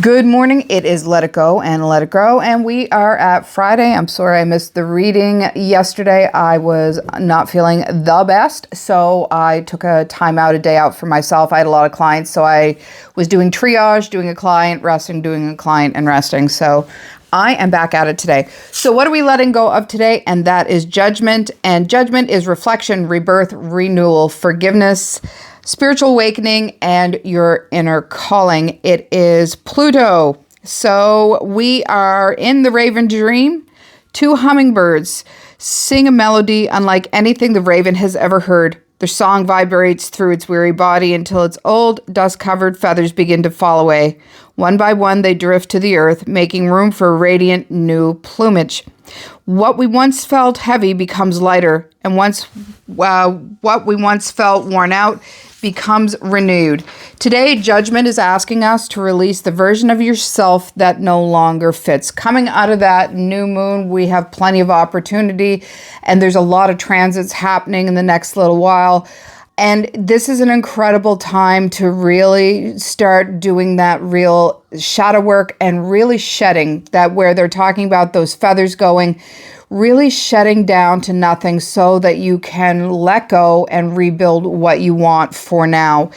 Good morning. It is Let It Go and Let It Grow, and we are at Friday. I'm sorry I missed the reading yesterday. I was not feeling the best, so I took a day out for myself. I had a lot of clients, so I was doing triage, doing a client, resting, doing a client, and resting. So I am back at it today. So what are we letting go of today? And that is judgment. And judgment is reflection, rebirth, renewal, forgiveness, spiritual awakening, and your inner calling. It is Pluto. So we are in the Raven dream. Two hummingbirds sing a melody unlike anything the raven has ever heard. Their song vibrates through its weary body until its old, dust-covered feathers begin to fall away. One by one, they drift to the earth, making room for radiant new plumage. What we once felt heavy becomes lighter, and what we once felt worn out becomes renewed. Today, judgment is asking us to release the version of yourself that no longer fits. Coming out of that new moon, we have plenty of opportunity, and there's a lot of transits happening in the next little while. And this is an incredible time to really start doing that real shadow work and really shedding that, where they're talking about those feathers going, really shedding down to nothing so that you can let go and rebuild what you want for now.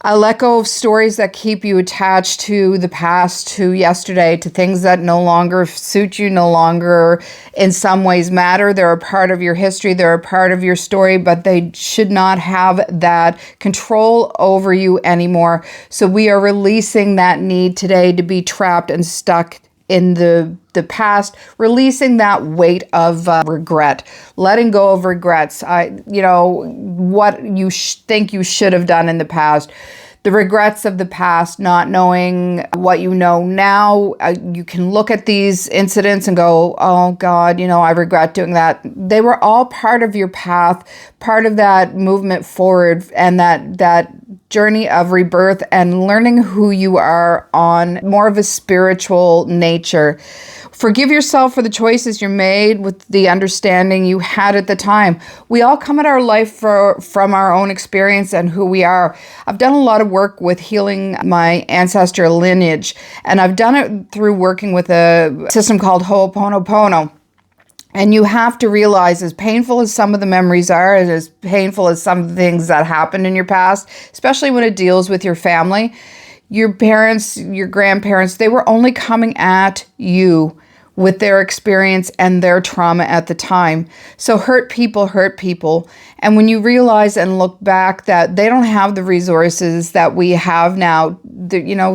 Let go of stories that keep you attached to the past, to yesterday, to things that no longer suit you, no longer in some ways matter. They're a part of your history, they're a part of your story, but they should not have that control over you anymore. So we are releasing that need today to be trapped and stuck in the past, releasing that weight of regret, letting go of regrets. What you think you should have done in the past, the regrets of the past, not knowing what you know now. You can look at these incidents and go, oh God, I regret doing that. They were all part of your path, part of that movement forward and that journey of rebirth and learning who you are on more of a spiritual nature. Forgive yourself for the choices you made with the understanding you had at the time. We all come at our life from our own experience and who we are. I've done a lot of work with healing my ancestor lineage, and I've done it through working with a system called Ho'oponopono. And you have to realize, as painful as some of the memories are, and as painful as some of the things that happened in your past, especially when it deals with your family, your parents, your grandparents, they were only coming at you with their experience and their trauma at the time. So hurt people. And when you realize and look back that they don't have the resources that we have now,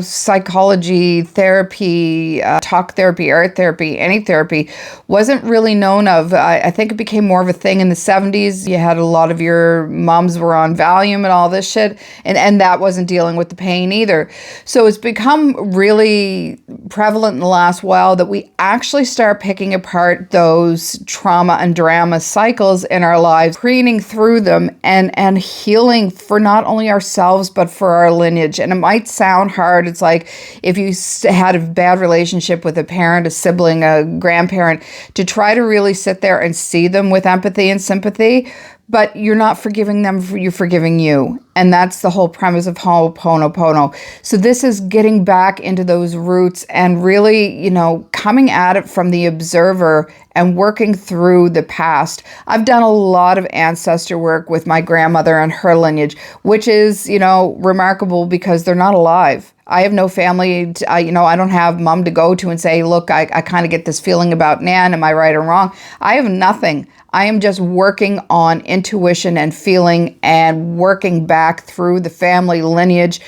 psychology, therapy, talk therapy, art therapy, any therapy wasn't really known of. I think it became more of a thing in the 70s. You had a lot of your moms were on Valium and all this shit, and that wasn't dealing with the pain either. So it's become really prevalent in the last while that we actually start picking apart those trauma and drama cycles in our lives, creating through them and healing for not only ourselves, but for our lineage. And it might sound hard. It's like if you had a bad relationship with a parent, a sibling, a grandparent, to try to really sit there and see them with empathy and sympathy, but you're not forgiving them, you're forgiving you. And that's the whole premise of Ho'oponopono. So this is getting back into those roots and really, coming at it from the observer and working through the past. I've done a lot of ancestor work with my grandmother and her lineage, which is, remarkable because they're not alive. I have no family. I don't have mom to go to and say, look, I kind of get this feeling about Nan. Am I right or wrong? I have nothing. I am just working on intuition and feeling and working back through the family lineage,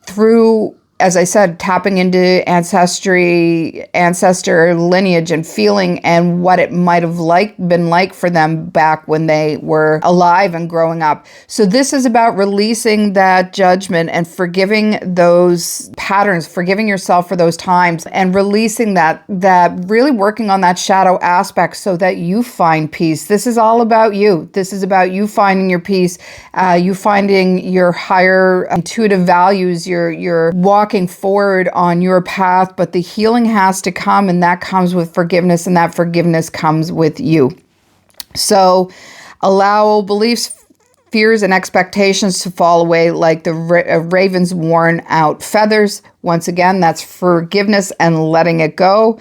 through, as I said, tapping into ancestor lineage and feeling and what it might have been like for them back when they were alive and growing up. So this is about releasing that judgment and forgiving those patterns, forgiving yourself for those times, and releasing that really working on that shadow aspect so that you find peace. This is all about you. This is about you finding your peace, you finding your higher intuitive values, your walking forward on your path, but the healing has to come, and that comes with forgiveness, and that forgiveness comes with you. So allow beliefs, fears and expectations to fall away like the raven's worn out feathers. Once again, that's forgiveness and letting it go.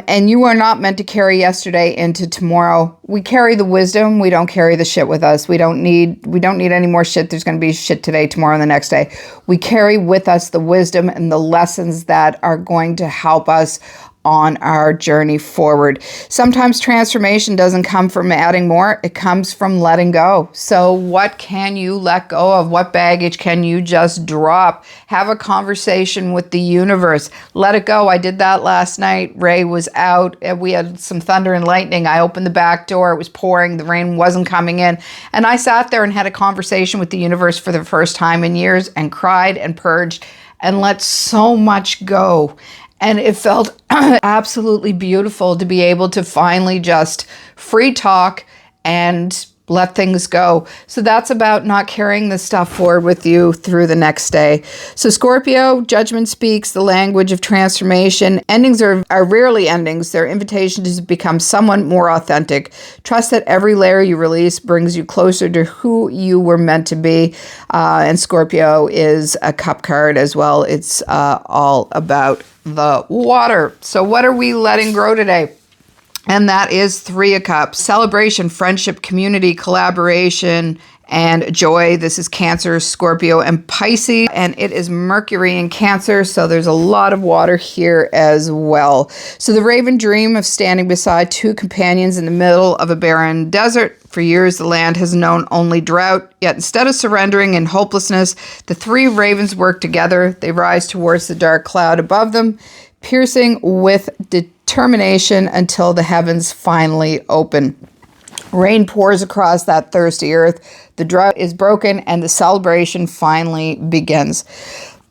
And you are not meant to carry yesterday into tomorrow. We carry the wisdom. We don't carry the shit with us. We don't need any more shit. There's going to be shit today, tomorrow, and the next day. We carry with us the wisdom and the lessons that are going to help us on our journey forward. Sometimes transformation doesn't come from adding more. It comes from letting go. So what can you let go of? What baggage can you just drop? Have a conversation with the universe. Let it go. I did that last night. Ray was out. We had some thunder and lightning. I opened the back door. It was pouring. The rain wasn't coming in. And I sat there and had a conversation with the universe for the first time in years and cried and purged and let so much go. And it felt absolutely beautiful to be able to finally just free talk and let things go. So that's about not carrying this stuff forward with you through the next day. So Scorpio, judgment speaks the language of transformation. Endings are rarely endings. They're invitations to become someone more authentic. Trust that every layer you release brings you closer to who you were meant to be. And Scorpio is a cup card as well. It's all about the water. So what are we letting grow today? And that is 3 of Cups. Celebration, friendship, community, collaboration, and joy. This is Cancer, Scorpio, and Pisces. And it is Mercury in Cancer, so there's a lot of water here as well. So the raven dream of standing beside 2 companions in the middle of a barren desert. For years, the land has known only drought. Yet instead of surrendering in hopelessness, the 3 ravens work together. They rise towards the dark cloud above them, piercing with determination until the heavens finally open. Rain pours across that thirsty earth. The drought is broken and the celebration finally begins.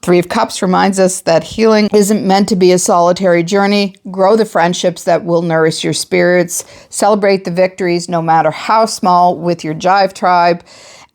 3 of Cups reminds us that healing isn't meant to be a solitary journey. Grow the friendships that will nourish your spirits. Celebrate the victories, no matter how small, with your Hive tribe.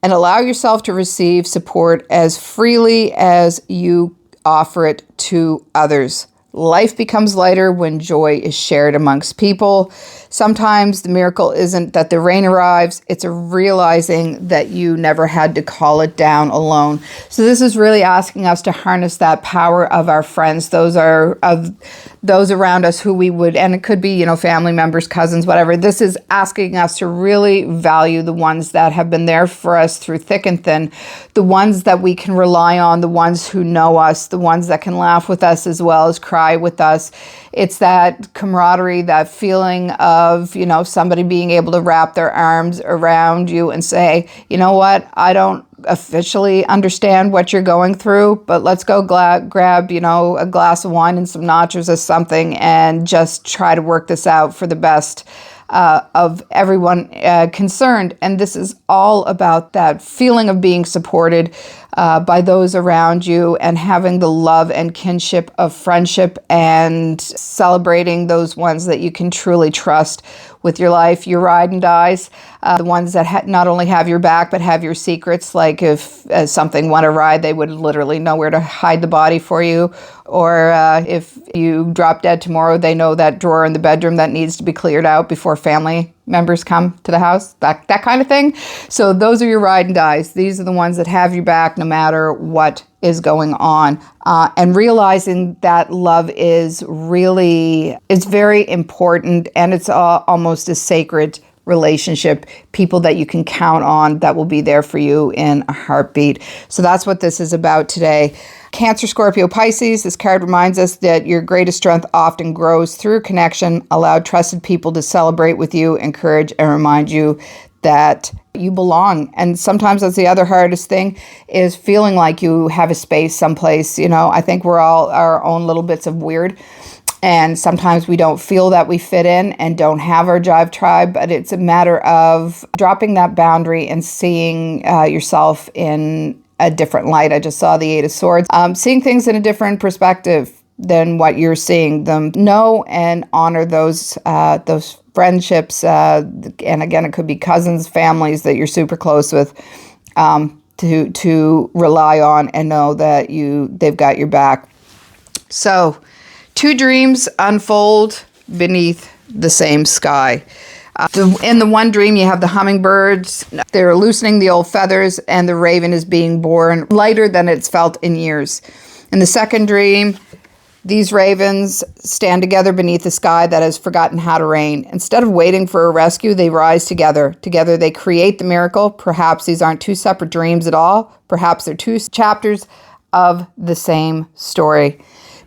And allow yourself to receive support as freely as you offer it to others. Life becomes lighter when joy is shared amongst people. Sometimes the miracle isn't that the rain arrives, it's a realizing that you never had to call it down alone. So this is really asking us to harness that power of our friends, those around us who we would, and it could be, family members, cousins, whatever. This is asking us to really value the ones that have been there for us through thick and thin, the ones that we can rely on, the ones who know us, the ones that can laugh with us as well as cry with us. It's that camaraderie, that feeling of, somebody being able to wrap their arms around you and say, you know what, I don't officially understand what you're going through, but let's go grab, a glass of wine and some nachos or something and just try to work this out for the best of everyone concerned. And this is all about that feeling of being supported by those around you and having the love and kinship of friendship and celebrating those ones that you can truly trust with your life, your ride and dies, the ones that not only have your back, but have your secrets. Like if something went awry, they would literally know where to hide the body for you. Or if you drop dead tomorrow, they know that drawer in the bedroom that needs to be cleared out before family members come to the house, that kind of thing. So those are your ride and dies. These are the ones that have your back no matter what is going on. And realizing that love is very important, and it's almost a sacred relationship, people that you can count on that will be there for you in a heartbeat. So that's what this is about today. Cancer, Scorpio, Pisces. This card reminds us that your greatest strength often grows through connection. Allow trusted people to celebrate with you, encourage, and remind you that you belong. And sometimes that's the other hardest thing, is feeling like you have a space someplace. I think we're all our own little bits of weird. And sometimes we don't feel that we fit in and don't have our Hive tribe, but it's a matter of dropping that boundary and seeing yourself in a different light. I just saw the 8 of Swords. Seeing things in a different perspective than what you're seeing them. Know and honor those friendships. And again, it could be cousins, families that you're super close with, to rely on and know that they've got your back. So 2 dreams unfold beneath the same sky. In the one dream, you have the hummingbirds. They're loosening the old feathers, and the raven is being born lighter than it's felt in years. In the second dream, these ravens stand together beneath the sky that has forgotten how to rain. Instead of waiting for a rescue, they rise together. Together they create the miracle. Perhaps these aren't two separate dreams at all. Perhaps they're two chapters of the same story.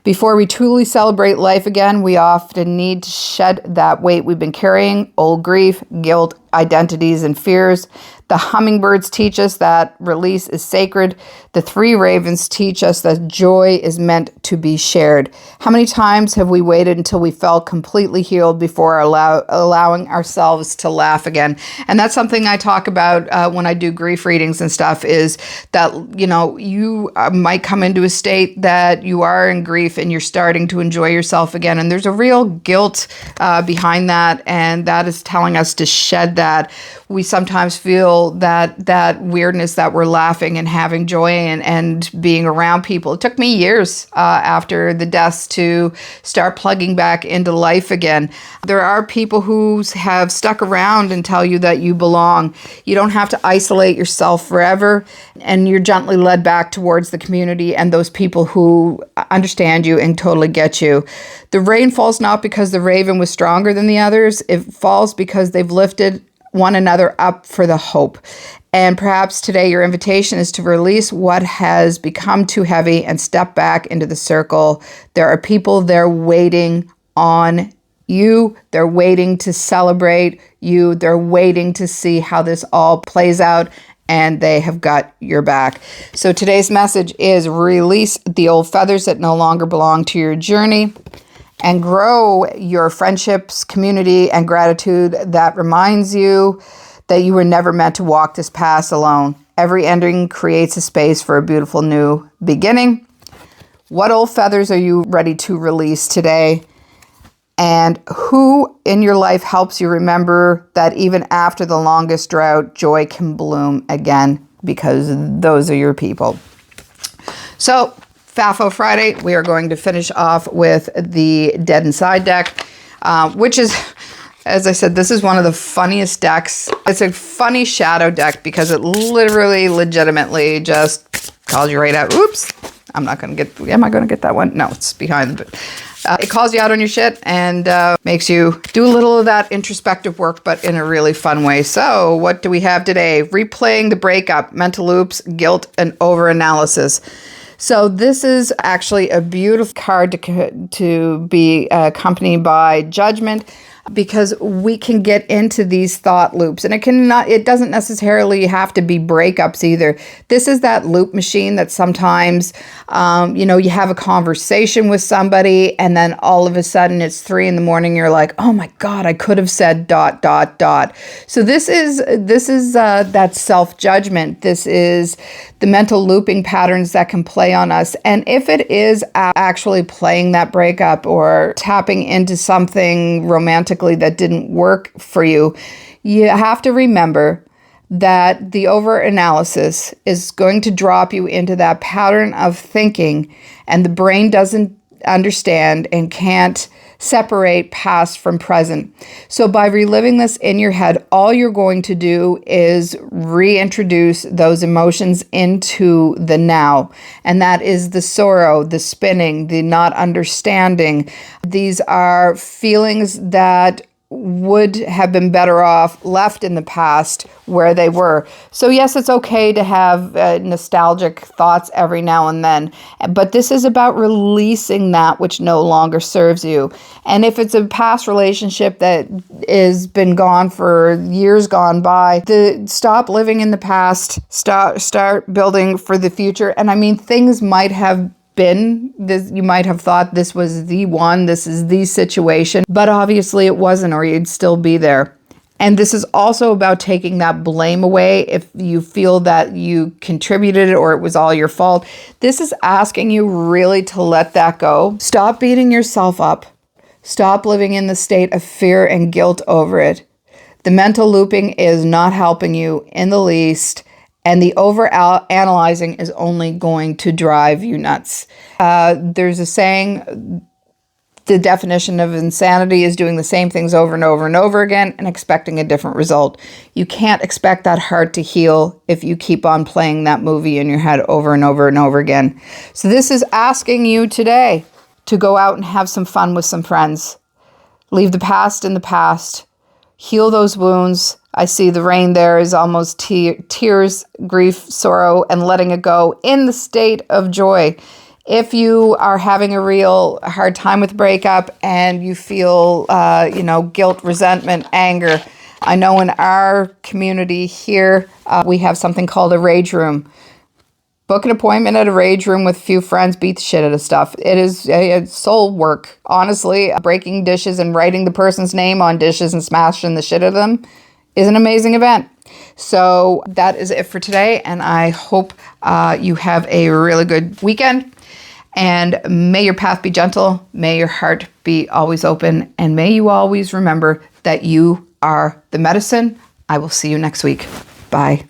Before we truly celebrate life again, we often need to shed that weight we've been carrying, old grief, guilt, identities, and fears. The hummingbirds teach us that release is sacred. The three ravens teach us that joy is meant to be shared. How many times have we waited until we felt completely healed before allowing ourselves to laugh again? And that's something I talk about when I do grief readings and stuff, is that, you might come into a state that you are in grief and you're starting to enjoy yourself again. And there's a real guilt behind that. And that is telling us to shed that. We sometimes feel that weirdness that we're laughing and having joy and being around people. It took me years after the deaths to start plugging back into life again. There are people who have stuck around and tell you that you belong. You don't have to isolate yourself forever, and you're gently led back towards the community and those people who understand you and totally get you. The rain falls not because the raven was stronger than the others. It falls because they've lifted one another up for the hope. And perhaps today your invitation is to release what has become too heavy and step back into the circle. There are people there waiting on you. They're waiting to celebrate you. They're waiting to see how this all plays out, and they have got your back. So today's message is release the old feathers that no longer belong to your journey, and grow your friendships, community, and gratitude that reminds you that you were never meant to walk this path alone. Every ending creates a space for a beautiful new beginning. What old feathers are you ready to release today? And who in your life helps you remember that even after the longest drought, joy can bloom again, because those are your people. So, FAFO Friday, we are going to finish off with the Dead Inside deck, which is, as I said, this is one of the funniest decks. It's a funny shadow deck because it literally, legitimately just calls you right out. Oops, am I going to get that one? No, it's behind. It calls you out on your shit and makes you do a little of that introspective work, but in a really fun way. So what do we have today? Replaying the breakup, mental loops, guilt, and overanalysis. So this is actually a beautiful card to be accompanied by judgment, because we can get into these thought loops, and it doesn't necessarily have to be breakups either. This is that loop machine that sometimes, you have a conversation with somebody and then all of a sudden it's 3 a.m. You're like, oh my God, I could have said ... So this is that self-judgment. This is the mental looping patterns that can play on us. And if it is actually playing that breakup or tapping into something romantically that didn't work for you, you have to remember that the overanalysis is going to drop you into that pattern of thinking, and the brain doesn't understand and can't separate past from present. So by reliving this in your head, all you're going to do is reintroduce those emotions into the now. And that is the sorrow, the spinning, the not understanding. These are feelings that would have been better off left in the past where they were. So yes, it's okay to have nostalgic thoughts every now and then, but this is about releasing that which no longer serves you. And if it's a past relationship that has been gone for years gone by, stop living in the past, start building for the future. And I mean, things might have been this, you might have thought this was the one, this is the situation, but obviously it wasn't, or you'd still be there. And this is also about taking that blame away if you feel that you contributed or it was all your fault. This is asking you really to let that go. Stop beating yourself up. Stop living in the state of fear and guilt over it. The mental looping is not helping you in the least. And the over-analyzing is only going to drive you nuts. There's a saying The definition of insanity is doing the same things over and over and over again and expecting a different result. You can't expect that heart to heal if you keep on playing that movie in your head over and over and over again. So this is asking you today to go out and have some fun with some friends. Leave the past in the past. Heal those wounds. I see the rain there is almost tears, grief, sorrow, and letting it go in the state of joy. If you are having a real hard time with breakup and you feel, guilt, resentment, anger, I know in our community here, we have something called a rage room. Book an appointment at a rage room with a few friends, beat the shit out of stuff. It is soul work, honestly. Breaking dishes and writing the person's name on dishes and smashing the shit out of them is an amazing event. So that is it for today, and I hope you have a really good weekend. And may your path be gentle, may your heart be always open, and may you always remember that you are the medicine. I will see you next week. Bye.